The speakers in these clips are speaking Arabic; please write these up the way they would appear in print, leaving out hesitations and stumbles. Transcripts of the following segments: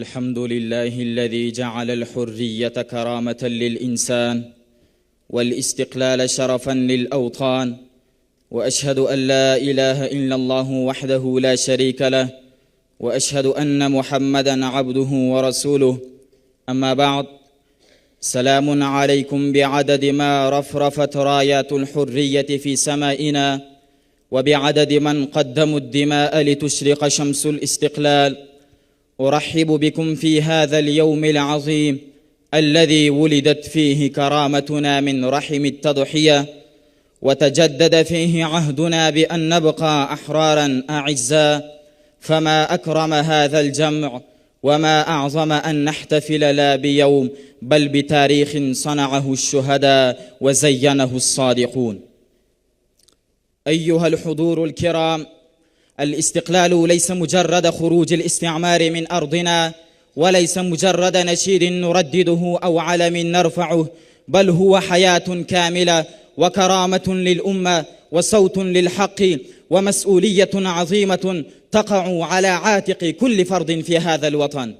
الحمد لله الذي جعل الحرية كرامة للإنسان والاستقلال شرفا للأوطان، وأشهد أن لا إله إلا الله وحده لا شريك له، وأشهد أن محمدًا عبده ورسوله. أما بعد، سلام عليكم بعدد ما رفرفت رايات الحرية في سمائنا، وبعدد من قدموا الدماء لتشرق شمس الاستقلال. أرحب بكم في هذا اليوم العظيم الذي ولدت فيه كرامتنا من رحم التضحية، وتجدد فيه عهدنا بأن نبقى أحراراً أعزاء. فما أكرم هذا الجمع، وما أعظم أن نحتفل لا بيوم بل بتاريخ صنعه الشهداء وزينه الصادقون. أيها الحضور الكرام، الاستقلال ليس مجرد خروج الاستعمار من أرضنا، وليس مجرد نشيد نردده أو علم نرفعه، بل هو حياة كاملة وكرامة للأمة وصوت للحق ومسؤولية عظيمة تقع على عاتق كل فرد في هذا الوطن.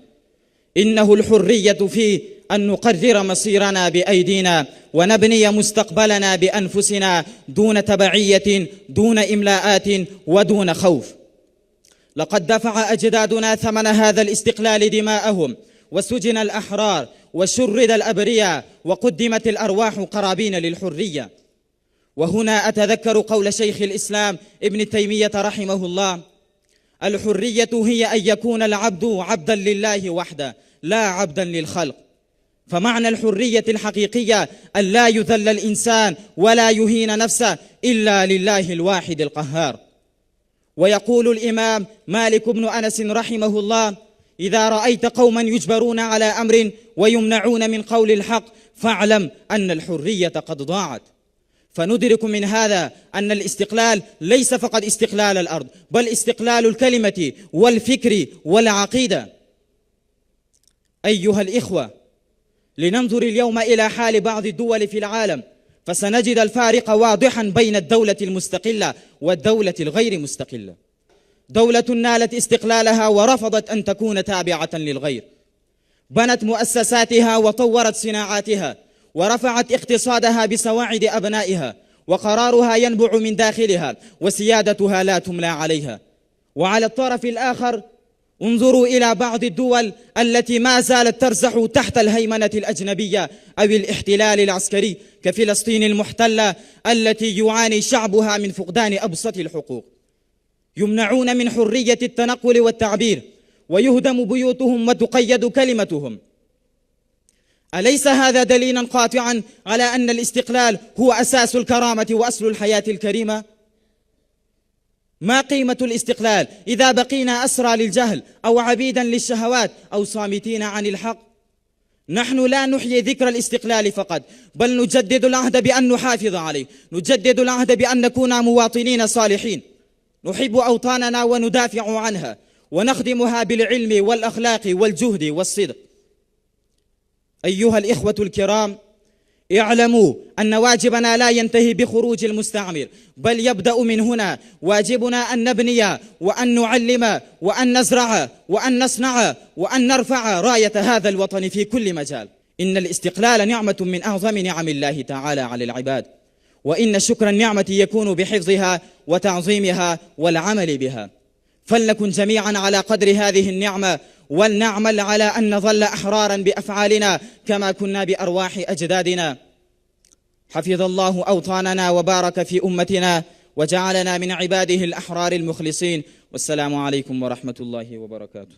إنه الحرية في أن نقرر مصيرنا بأيدينا ونبني مستقبلنا بأنفسنا دون تبعية، دون إملاءات ودون خوف. لقد دفع أجدادنا ثمن هذا الاستقلال دماءهم، وسجن الأحرار، وشرد الأبرياء، وقدمت الأرواح قرابين للحرية. وهنا أتذكر قول شيخ الإسلام ابن تيمية رحمه الله: الحرية هي أن يكون العبد عبداً لله وحده، لا عبداً للخلق. فمعنى الحرية الحقيقية أن لا يذل الإنسان ولا يهين نفسه إلا لله الواحد القهار. ويقول الإمام مالك بن أنس رحمه الله: إذا رأيت قوما يجبرون على أمر ويمنعون من قول الحق فاعلم أن الحرية قد ضاعت. فندرك من هذا أن الاستقلال ليس فقط استقلال الأرض، بل استقلال الكلمة والفكر والعقيدة. أيها الإخوة، لننظر اليوم إلى حال بعض الدول في العالم، فسنجد الفارق واضحا بين الدولة المستقلة والدولة الغير مستقلة. دولة نالت استقلالها ورفضت أن تكون تابعة للغير، بنت مؤسساتها وطورت صناعاتها ورفعت اقتصادها بسواعد أبنائها، وقرارها ينبع من داخلها وسيادتها لا تملى عليها. وعلى الطرف الآخر انظروا إلى بعض الدول التي ما زالت ترزح تحت الهيمنة الأجنبية أو الاحتلال العسكري، كفلسطين المحتلة التي يعاني شعبها من فقدان أبسط الحقوق. يمنعون من حرية التنقل والتعبير، ويهدم بيوتهم وتقيد كلمتهم. أليس هذا دليلا قاطعا على أن الاستقلال هو أساس الكرامة وأصل الحياة الكريمة؟ ما قيمة الاستقلال إذا بقينا أسرى للجهل أو عبيدا للشهوات أو صامتين عن الحق؟ نحن لا نحيي ذكر الاستقلال فقط، بل نجدد العهد بأن نحافظ عليه، نجدد العهد بأن نكون مواطنين صالحين، نحب أوطاننا وندافع عنها ونخدمها بالعلم والأخلاق والجهد والصدق. أيها الإخوة الكرام، اعلموا أن واجبنا لا ينتهي بخروج المستعمر، بل يبدأ من هنا. واجبنا أن نبني وأن نعلم وأن نزرع وأن نصنع وأن نرفع راية هذا الوطن في كل مجال. إن الاستقلال نعمة من أعظم نعم الله تعالى على العباد، وإن شكر النعمة يكون بحفظها وتعظيمها والعمل بها. فلنكن جميعا على قدر هذه النعمة، ولنعمل على أن نظل أحرارا بأفعالنا كما كنا بأرواح أجدادنا. حفظ الله أوطاننا وبارك في أمتنا، وجعلنا من عباده الأحرار المخلصين. والسلام عليكم ورحمة الله وبركاته.